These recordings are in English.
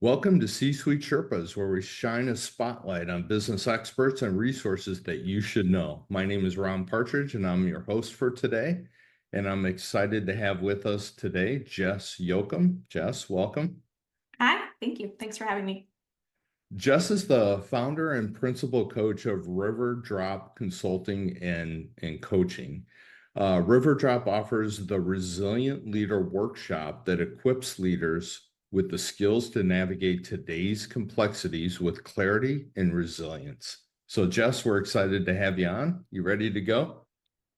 Welcome to C-Suite Sherpas, where we shine a spotlight on business experts and resources that you should know. My name is Ron Partridge, and I'm your host for today. And I'm excited to have with us today Jess Yocum. Jess, welcome. Hi, thank you. Thanks for having me. Jess is the founder and principal coach of Riverdrop Consulting and Coaching. Riverdrop offers the Resilient Leader Workshop that equips leaders with the skills to navigate today's complexities with clarity and resilience. So, Jess, we're excited to have you on. You ready to go?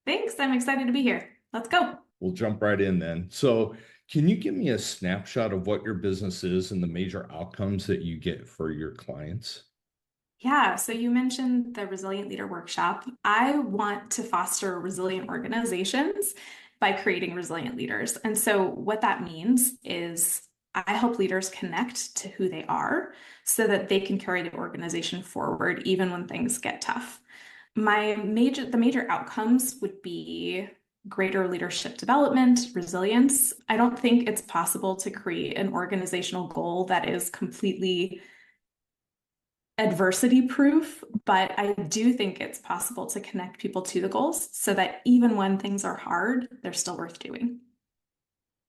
Thanks. I'm excited to be here. Let's go. We'll jump right in then. So, can you give me a snapshot of what your business is and the major outcomes that you get for your clients? Yeah, so you mentioned the Resilient Leader Workshop. I want to foster resilient organizations by creating resilient leaders. And so, what that means is I help leaders connect to who they are so that they can carry the organization forward even when things get tough. The major outcomes would be greater leadership development, resilience. I don't think it's possible to create an organizational goal that is completely adversity proof, but I do think it's possible to connect people to the goals so that even when things are hard, they're still worth doing.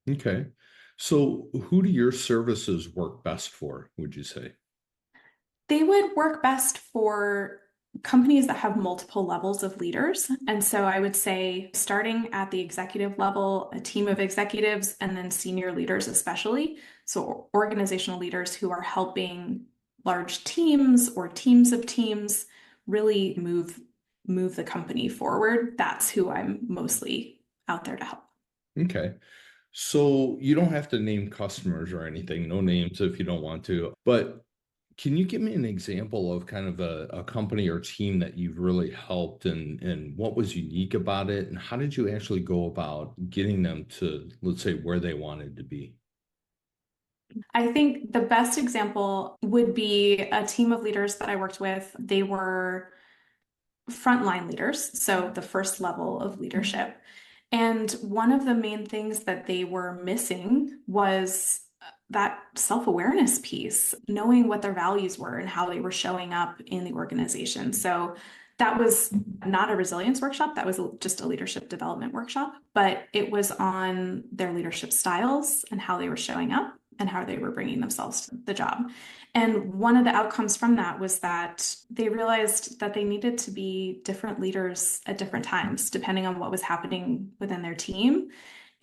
Okay. So, who do your services work best for, would you say? They would work best for companies that have multiple levels of leaders. And so I would say, starting at the executive level, a team of executives, and then senior leaders, especially. So organizational leaders who are helping large teams or teams of teams really move the company forward. That's who I'm mostly out there to help. Okay. So, you don't have to name customers or anything, no names if you don't want to, but can you give me an example of kind of a company or team that you've really helped and what was unique about it? And how did you actually go about getting them to, let's say, where they wanted to be? I think the best example would be a team of leaders that I worked with. They were frontline leaders, so the first level of leadership. And one of the main things that they were missing was that self-awareness piece, knowing what their values were and how they were showing up in the organization. So that was not a resilience workshop, that was just a leadership development workshop, but it was on their leadership styles and how they were showing up and how they were bringing themselves to the job. And one of the outcomes from that was that they realized that they needed to be different leaders at different times, depending on what was happening within their team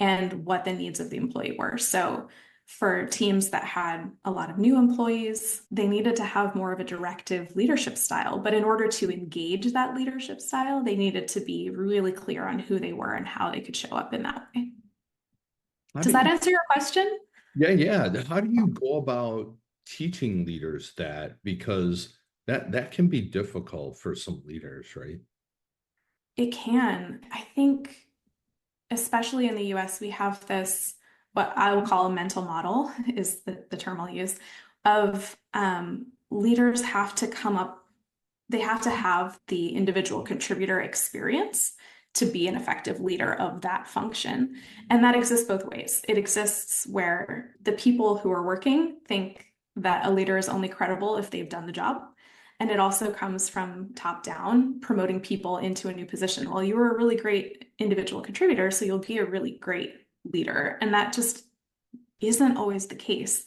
and what the needs of the employee were. So for teams that had a lot of new employees, they needed to have more of a directive leadership style. But in order to engage that leadership style, they needed to be really clear on who they were and how they could show up in that way. How do Does that you, answer your question? yeah. How do you go about teaching leaders that? Because that can be difficult for some leaders, right? It can. I think, especially in the US, we have this, what I will call a mental model, is the term I'll use, of leaders have to come up, they have to have the individual contributor experience to be an effective leader of that function. And that exists both ways. It exists where the people who are working think that a leader is only credible if they've done the job. And it also comes from top down, promoting people into a new position. Well, you were a really great individual contributor, so you'll be a really great leader. And that just isn't always the case.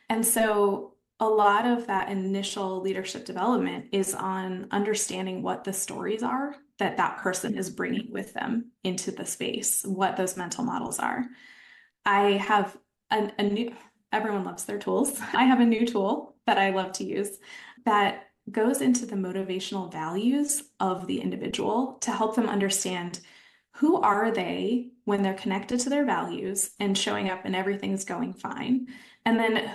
And so a lot of that initial leadership development is on understanding what the stories are that that person is bringing with them into the space, what those mental models are. I have a new, everyone loves their tools. I have a new tool that I love to use that goes into the motivational values of the individual to help them understand who are they when they're connected to their values and showing up and everything's going fine. And then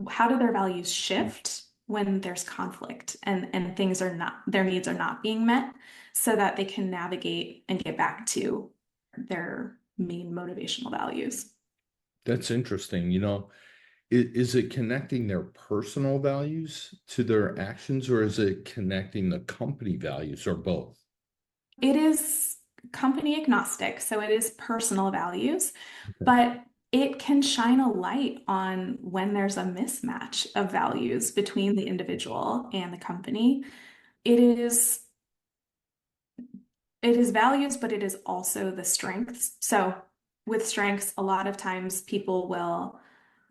how do their values shift when there's conflict and things are not, their needs are not being met so that they can navigate and get back to their main motivational values. That's interesting. Is it connecting their personal values to their actions, or is it connecting the company values, or both? It is company agnostic, so it is personal values, but it can shine a light on when there's a mismatch of values between the individual and the company. It is it is values, but it is also the strengths. So with strengths, a lot of times people will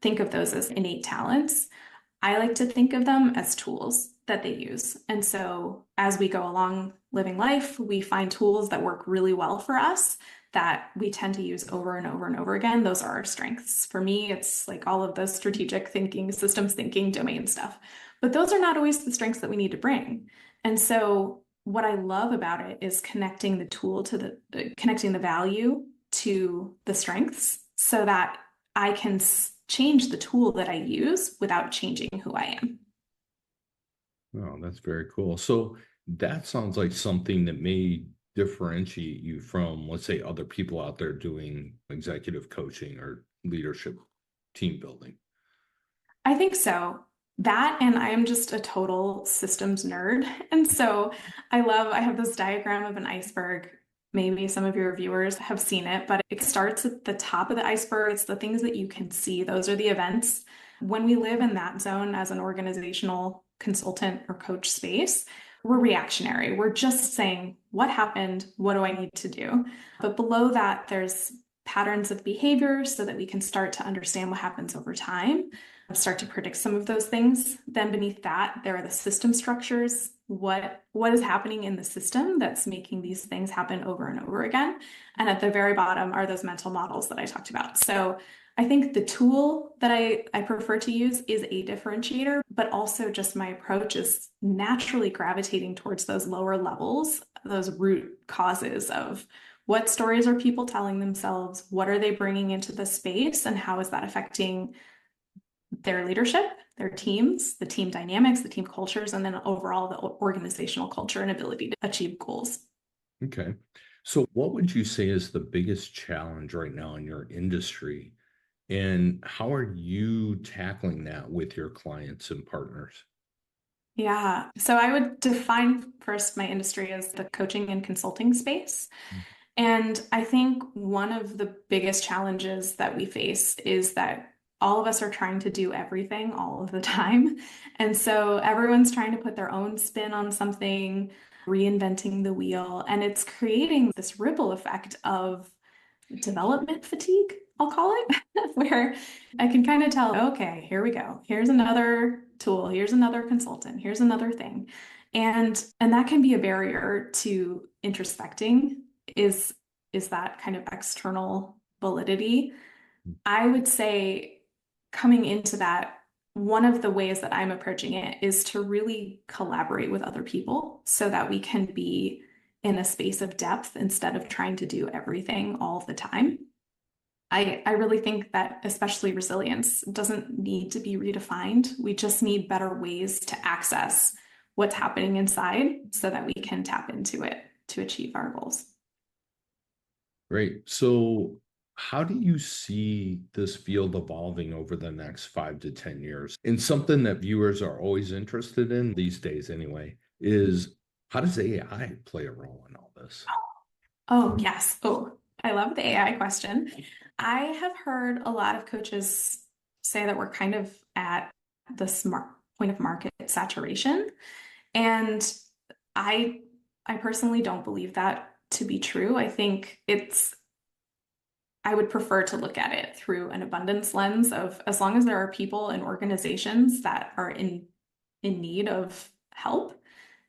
think of those as innate talents. I like to think of them as tools that they use. And so as we go along living life, we find tools that work really well for us that we tend to use over and over and over again. Those are our strengths. For me, it's like all of the strategic thinking, systems thinking, domain stuff. But those are not always the strengths that we need to bring. And so what I love about it is connecting the tool to connecting the value to the strengths so that I can change the tool that I use without changing who I am. Oh, that's very cool. So that sounds like something that may differentiate you from, let's say, other people out there doing executive coaching or leadership team building. I think so. That and I am just a total systems nerd. And so I have this diagram of an iceberg. Maybe some of your viewers have seen it, but it starts at the top of the iceberg. It's the things that you can see. Those are the events. When we live in that zone as an organizational consultant or coach space, we're reactionary. We're just saying, what happened? What do I need to do? But below that, there's patterns of behavior so that we can start to understand what happens over time, start to predict some of those things. Then beneath that, there are the system structures. What is happening in the system that's making these things happen over and over again? And at the very bottom are those mental models that I talked about. So I think the tool that I prefer to use is a differentiator, but also just my approach is naturally gravitating towards those lower levels, those root causes of what stories are people telling themselves? What are they bringing into the space? And how is that affecting their leadership, their teams, the team dynamics, the team cultures, and then overall the organizational culture and ability to achieve goals? Okay. So what would you say is the biggest challenge right now in your industry? And how are you tackling that with your clients and partners? Yeah. So I would define first my industry as the coaching and consulting space. And I think one of the biggest challenges that we face is that all of us are trying to do everything all of the time. And so everyone's trying to put their own spin on something, reinventing the wheel, and it's creating this ripple effect of development fatigue, I'll call it, where I can kind of tell, okay, here we go. Here's another tool, here's another consultant, here's another thing. And that can be a barrier to introspecting is is that kind of external validity. I would say coming into that, one of the ways that I'm approaching it is to really collaborate with other people so that we can be in a space of depth instead of trying to do everything all the time. I really think that especially resilience doesn't need to be redefined. We just need better ways to access what's happening inside so that we can tap into it to achieve our goals. Great. So how do you see this field evolving over the next 5 to 10 years? And something that viewers are always interested in these days anyway, is how does AI play a role in all this? Oh, yes. Oh, I love the AI question. I have heard a lot of coaches say that we're kind of at the smart point of market saturation. And I I personally don't believe that to be true. I think I would prefer to look at it through an abundance lens of as long as there are people and organizations that are in need of help,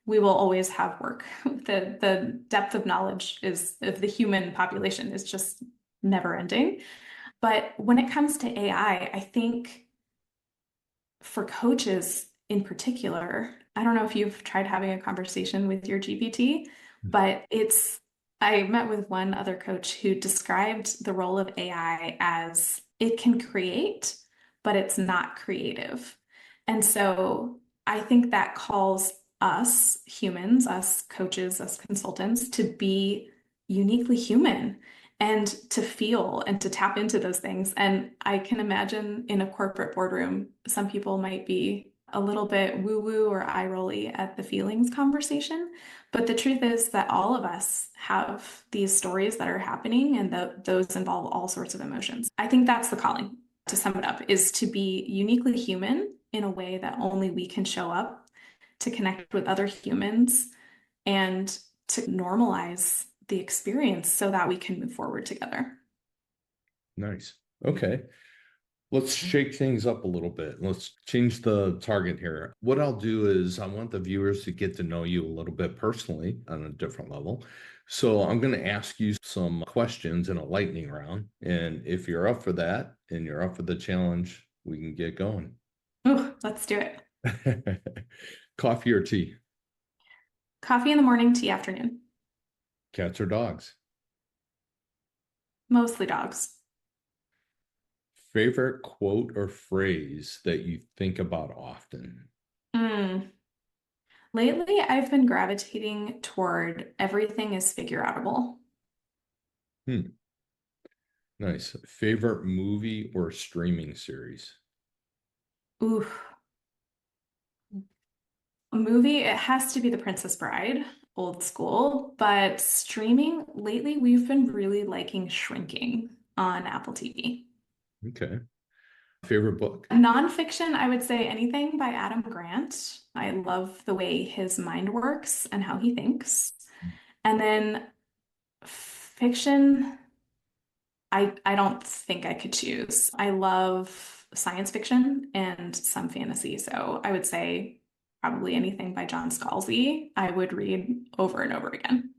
we will always have work. The depth of knowledge is of the human population is just never ending. But when it comes to AI, I think for coaches in particular, I don't know if you've tried having a conversation with your GPT, but I met with one other coach who described the role of AI as it can create, but it's not creative. And so I think that calls us humans, us coaches, us consultants, to be uniquely human and to feel and to tap into those things. And I can imagine in a corporate boardroom, some people might be a little bit woo-woo or eye-rolly at the feelings conversation. But the truth is that all of us have these stories that are happening, and those involve all sorts of emotions. I think that's the calling, to sum it up, is to be uniquely human in a way that only we can show up, to connect with other humans, and to normalize the experience so that we can move forward together. Nice. Okay. Let's shake things up a little bit. Let's change the target here. What I'll do is I want the viewers to get to know you a little bit personally on a different level. So I'm going to ask you some questions in a lightning round. And if you're up for that and you're up for the challenge, we can get going. Ooh, let's do it. Coffee or tea? Coffee in the morning, tea afternoon. Cats or dogs? Mostly dogs. Favorite quote or phrase that you think about often? Mm. Lately, I've been gravitating toward everything is figure outable. Hmm, nice. Favorite movie or streaming series? Ooh, a movie, it has to be The Princess Bride, old school, but streaming, lately we've been really liking Shrinking on Apple TV. Okay. Favorite book? Nonfiction, I would say anything by Adam Grant. I love the way his mind works and how he thinks. And then fiction, I don't think I could choose. I love science fiction and some fantasy. So I would say probably anything by John Scalzi, I would read over and over again.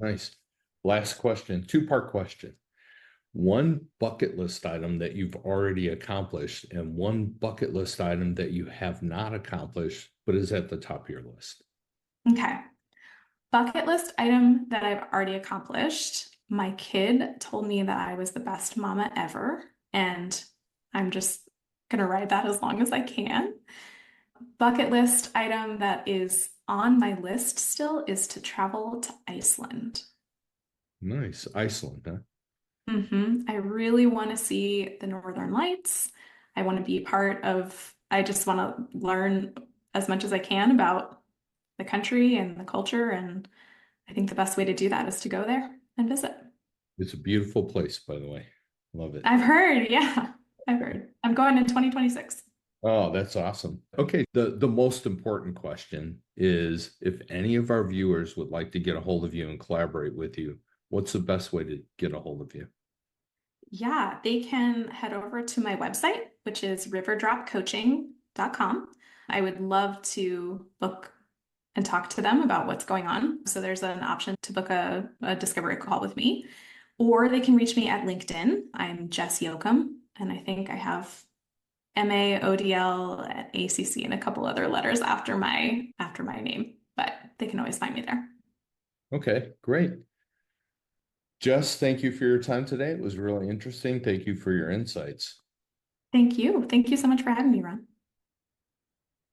Nice. Last question, two-part question. One bucket list item that you've already accomplished, and one bucket list item that you have not accomplished, but is at the top of your list. Okay. Bucket list item that I've already accomplished. My kid told me that I was the best mama ever, and I'm just gonna ride that as long as I can. Bucket list item that is on my list still is to travel to Iceland. Nice. Iceland, huh? I really want to see the Northern Lights. I want to be part of, I just want to learn as much as I can about the country and the culture. And I think the best way to do that is to go there and visit. It's a beautiful place, by the way. Love it. I've heard, yeah, I've heard. I'm going in 2026. Oh, that's awesome. Okay, the most important question is if any of our viewers would like to get a hold of you and collaborate with you, what's the best way to get a hold of you? Yeah, they can head over to my website, which is riverdropcoaching.com. I would love to book and talk to them about what's going on. So there's an option to book a discovery call with me, or they can reach me at LinkedIn. I'm Jess Yocum, and I think I have MAODL at ACC and a couple other letters after my name, but they can always find me there. Okay, great. Jess, thank you for your time today. It was really interesting. Thank you for your insights. Thank you. Thank you so much for having me, Ron.